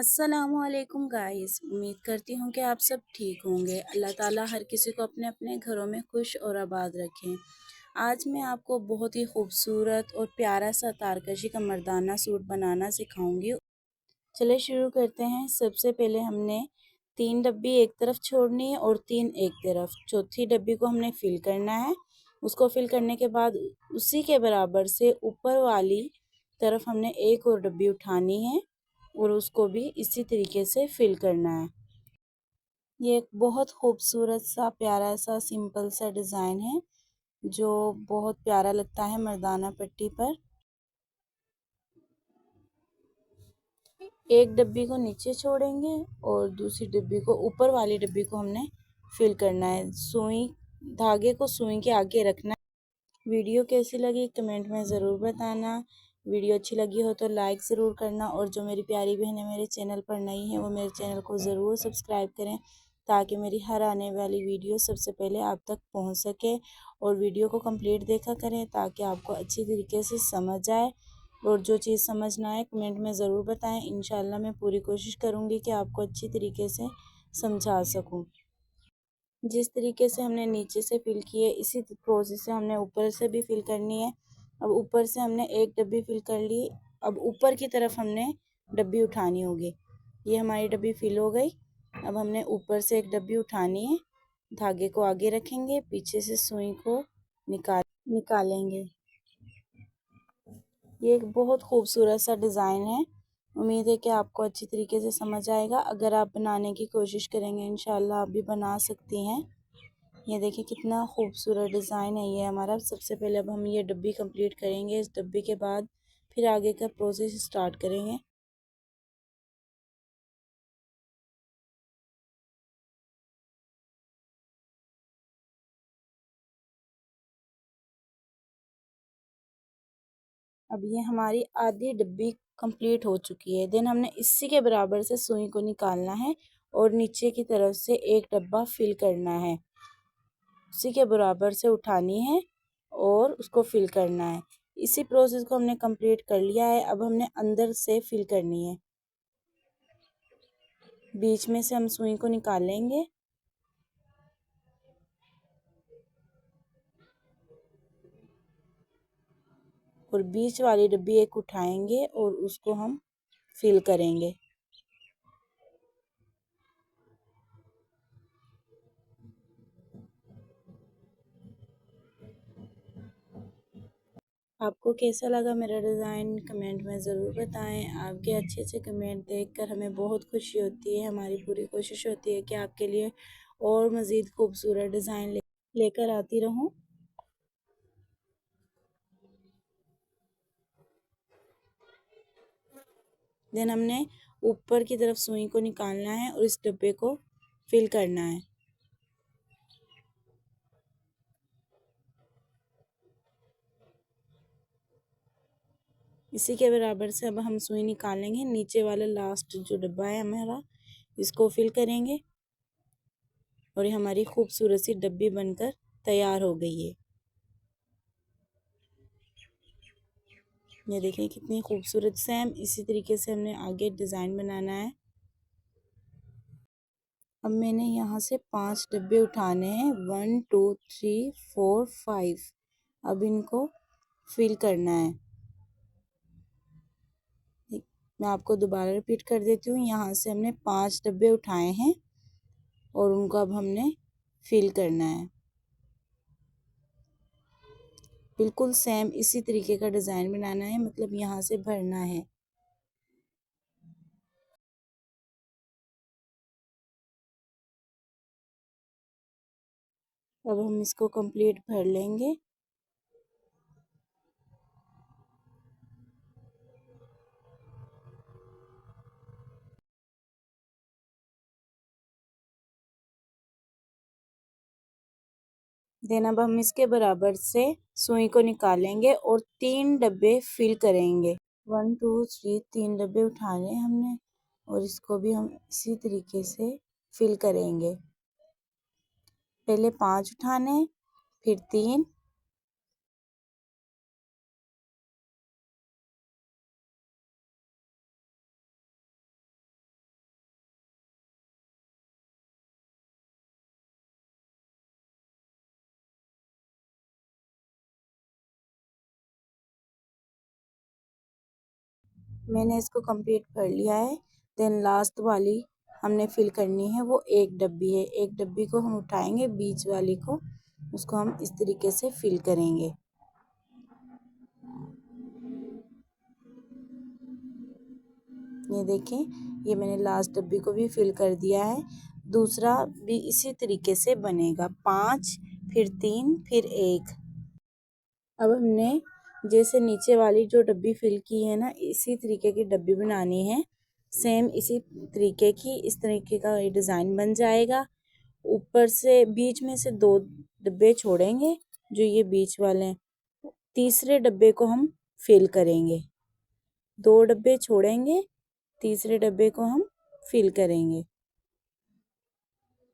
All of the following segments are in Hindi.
अस्सलामुअलैकुम गाइस, उम्मीद करती हूँ कि आप सब ठीक होंगे। अल्लाह ताला हर किसी को अपने अपने घरों में खुश और आबाद रखें। आज मैं आपको बहुत ही खूबसूरत और प्यारा सा तारकशी का मर्दाना सूट बनाना सिखाऊंगी। चले शुरू करते हैं। सबसे पहले हमने 3 डब्बी एक तरफ छोड़नी है और 3 एक तरफ। चौथी डब्बी को हमने फिल करना है। उसको फिल करने के बाद उसी के बराबर से ऊपर वाली तरफ हमने एक और डब्बी उठानी है और उसको भी इसी तरीके से फिल करना है। ये एक बहुत खूबसूरत सा प्यारा सा सिंपल सा डिज़ाइन है जो बहुत प्यारा लगता है मर्दाना पट्टी पर। एक डब्बी को नीचे छोड़ेंगे और दूसरी डब्बी को, ऊपर वाली डब्बी को हमने फिल करना है। सुई, धागे को सुई के आगे रखना है। वीडियो कैसी लगी कमेंट में ज़रूर बताना। वीडियो अच्छी लगी हो तो लाइक ज़रूर करना और जो मेरी प्यारी बहनें मेरे चैनल पर नई हैं वो मेरे चैनल को ज़रूर सब्सक्राइब करें ताकि मेरी हर आने वाली वीडियो सबसे पहले आप तक पहुंच सके। और वीडियो को कंप्लीट देखा करें ताकि आपको अच्छी तरीके से समझ आए। और जो चीज़ समझ ना आए कमेंट में ज़रूर बताएं। इंशाल्लाह मैं पूरी कोशिश करूँगी कि आपको अच्छी तरीके से समझा सकूँ। जिस तरीके से हमने नीचे से फिल किए इसी प्रोसेस से हमने ऊपर से भी फिल करनी है। अब ऊपर से हमने एक डब्बी फिल कर ली। अब ऊपर की तरफ हमने डब्बी उठानी होगी। ये हमारी डब्बी फिल हो गई। अब हमने ऊपर से एक डब्बी उठानी है। धागे को आगे रखेंगे, पीछे से सुई को निकालेंगे। ये एक बहुत खूबसूरत सा डिज़ाइन है। उम्मीद है कि आपको अच्छी तरीके से समझ आएगा। अगर आप बनाने की कोशिश करेंगे इंशाल्लाह आप भी बना सकती हैं। ये देखिए कितना खूबसूरत डिज़ाइन है ये हमारा। सबसे पहले अब हम ये डब्बी कंप्लीट करेंगे। इस डब्बी के बाद फिर आगे का प्रोसेस स्टार्ट करेंगे। अब ये हमारी आधी डब्बी कंप्लीट हो चुकी है। देन हमने इसी के बराबर से सुई को निकालना है और नीचे की तरफ से एक डब्बा फिल करना है। उसी के बराबर से उठानी है और उसको फिल करना है। इसी प्रोसेस को हमने कंप्लीट कर लिया है। अब हमने अंदर से फिल करनी है। बीच में से हम सुई को निकालेंगे और बीच वाली डब्बी एक उठाएंगे और उसको हम फिल करेंगे। आपको कैसा लगा मेरा डिज़ाइन कमेंट में ज़रूर बताएं। आपके अच्छे अच्छे कमेंट देखकर हमें बहुत खुशी होती है। हमारी पूरी कोशिश होती है कि आपके लिए और मज़ीद खूबसूरत डिज़ाइन लेकर आती रहूं। देन हमने ऊपर की तरफ सुई को निकालना है और इस डब्बे को फिल करना है। इसी के बराबर से अब हम सुई निकालेंगे। नीचे वाला लास्ट जो डब्बा है हमारा, इसको फिल करेंगे और ये हमारी खूबसूरत सी डब्बी बनकर तैयार हो गई है। ये देखिए कितनी खूबसूरत। सेम इसी तरीके से हमने आगे डिज़ाइन बनाना है। अब मैंने यहाँ से 5 डब्बे उठाने हैं। 1 2 3 4 5। अब इनको फिल करना है। मैं आपको दोबारा रिपीट कर देती हूँ। यहाँ से हमने 5 डब्बे उठाए हैं और उनको अब हमने फिल करना है। बिल्कुल सेम इसी तरीके का डिज़ाइन बनाना है, मतलब यहाँ से भरना है। अब हम इसको कंप्लीट भर लेंगे। देन अब हम इसके बराबर से सुई को निकालेंगे और 3 डब्बे फिल करेंगे। 1 2 3 3 डब्बे उठाने हमने और इसको भी हम इसी तरीके से फिल करेंगे। पहले 5 उठाने, फिर 3, मैंने इसको कंप्लीट कर लिया है। देन लास्ट वाली हमने फिल करनी है, वो एक डब्बी है। एक डब्बी को हम उठाएंगे, बीच वाली को, उसको हम इस तरीके से फिल करेंगे। ये देखें, ये मैंने लास्ट डब्बी को भी फिल कर दिया है। दूसरा भी इसी तरीके से बनेगा, 5 फिर 3 फिर 1। अब हमने जैसे नीचे वाली जो डब्बी फिल की है ना, इसी तरीके की डब्बी बनानी है। सेम इसी तरीके की, इस तरीके का ये डिज़ाइन बन जाएगा। ऊपर से बीच में से 2 डब्बे छोड़ेंगे, जो ये बीच वाले हैं। तीसरे डब्बे को हम फिल करेंगे, 2 डब्बे छोड़ेंगे, तीसरे डब्बे को हम फिल करेंगे।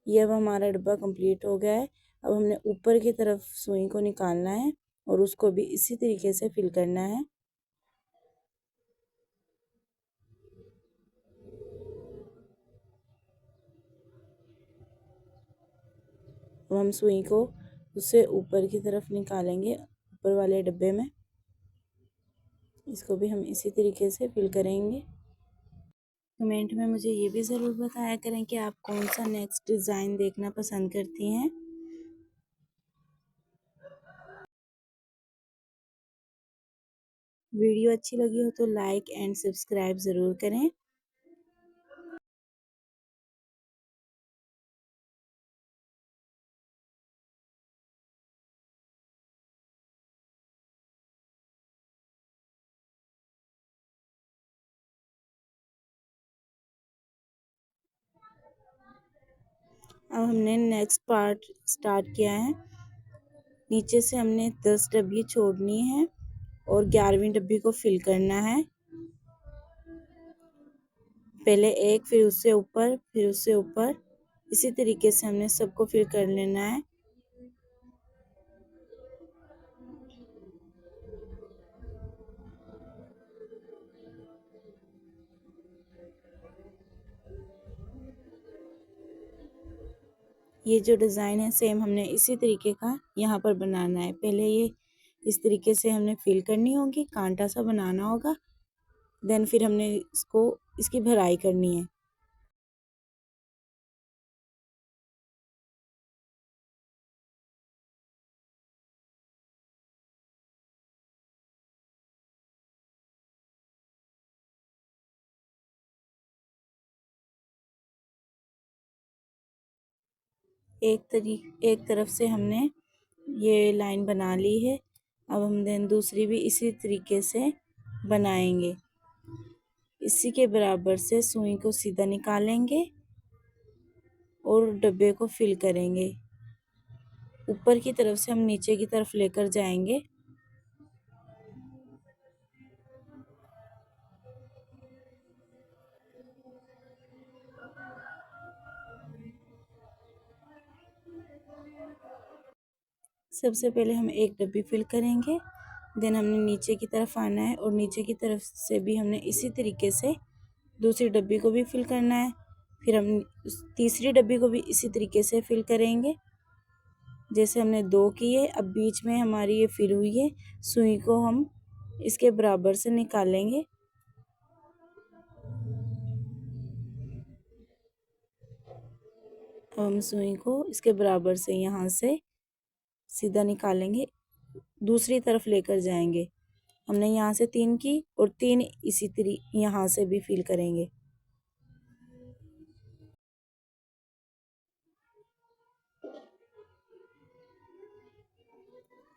ये अब हमारा डब्बा कंप्लीट हो गया है। अब हमने ऊपर की तरफ सुई को निकालना है और उसको भी इसी तरीके से फिल करना है। अब हम सुई को उससे ऊपर की तरफ निकालेंगे, ऊपर वाले डब्बे में। इसको भी हम इसी तरीके से फिल करेंगे। कमेंट में मुझे ये भी ज़रूर बताया करें कि आप कौन सा नेक्स्ट डिज़ाइन देखना पसंद करती हैं। वीडियो अच्छी लगी हो तो लाइक एंड सब्सक्राइब ज़रूर करें। अब हमने नेक्स्ट पार्ट स्टार्ट किया है। नीचे से हमने 10 डब्बी छोड़नी है और 11वीं डब्बी को फिल करना है। पहले एक, फिर उससे ऊपर, फिर उससे ऊपर, इसी तरीके से हमने सबको फिल कर लेना है। ये जो डिज़ाइन है सेम हमने इसी तरीके का यहाँ पर बनाना है। पहले ये इस तरीके से हमने फिल करनी होगी, कांटा सा बनाना होगा। देन फिर हमने इसकी भराई करनी है। एक तरफ से हमने ये लाइन बना ली है। अब हम देन दूसरी भी इसी तरीके से बनाएंगे। इसी के बराबर से सुई को सीधा निकालेंगे और डब्बे को फिल करेंगे। ऊपर की तरफ से हम नीचे की तरफ लेकर जाएंगे। सबसे पहले हम एक डब्बी फिल करेंगे। देन हमने नीचे की तरफ आना है और नीचे की तरफ से भी हमने इसी तरीके से दूसरी डब्बी को भी फिल करना है। फिर हम तीसरी डब्बी को भी इसी तरीके से फिल करेंगे। जैसे हमने 2 किए, अब बीच में हमारी ये फिल हुई है। सुई को हम इसके बराबर से निकालेंगे। अब हम सुई को इसके बराबर से यहाँ से सीधा निकालेंगे, दूसरी तरफ लेकर जाएंगे। हमने यहाँ से 3 की और 3 इसी तरीके यहाँ से भी फिल करेंगे।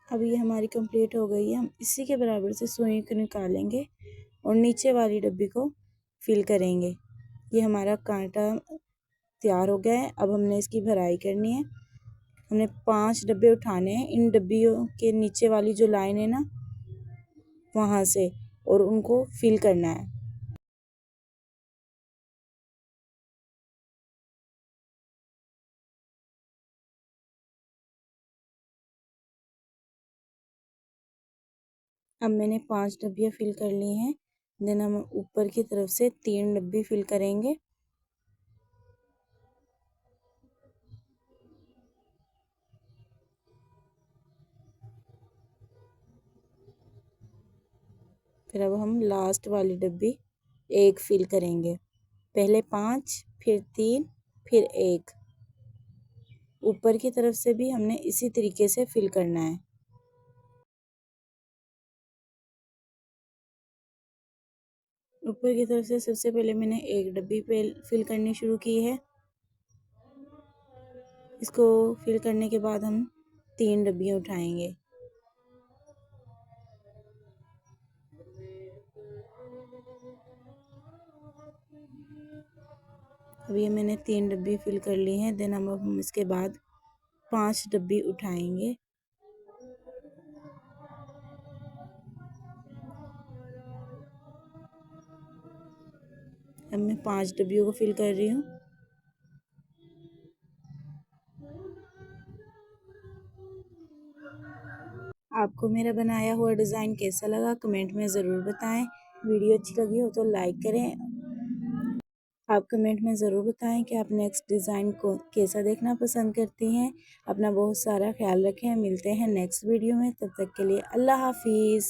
अब ये हमारी कंप्लीट हो गई है। हम इसी के बराबर से सुई को निकालेंगे और नीचे वाली डब्बी को फिल करेंगे। ये हमारा कांटा तैयार हो गया है। अब हमने इसकी भराई करनी है। हमने 5 डब्बे उठाने हैं, इन डब्बियों के नीचे वाली जो लाइन है ना, वहाँ से, और उनको फिल करना है। अब मैंने 5 डब्बियाँ फिल कर ली हैं। देन हम ऊपर की तरफ से 3 डब्बी फिल करेंगे। फिर अब हम लास्ट वाली डब्बी एक फिल करेंगे। पहले 5, फिर 3, फिर 1। ऊपर की तरफ से भी हमने इसी तरीके से फिल करना है। ऊपर की तरफ से सबसे पहले मैंने एक डब्बी पे फिल करनी शुरू की है। इसको फिल करने के बाद हम 3 डब्बियाँ उठाएंगे। अभी मैंने 3 डब्बी फिल कर ली हैं। देन हम इसके बाद 5 डब्बी उठाएंगे। अब मैं 5 डब्बियों को फिल कर रही हूँ। आपको मेरा बनाया हुआ डिज़ाइन कैसा लगा कमेंट में ज़रूर बताएं। वीडियो अच्छी लगी हो तो लाइक करें। आप कमेंट में ज़रूर बताएं कि आप नेक्स्ट डिज़ाइन को कैसा देखना पसंद करती हैं। अपना बहुत सारा ख्याल रखें। मिलते हैं नेक्स्ट वीडियो में, तब तक के लिए अल्लाह हाफिज़।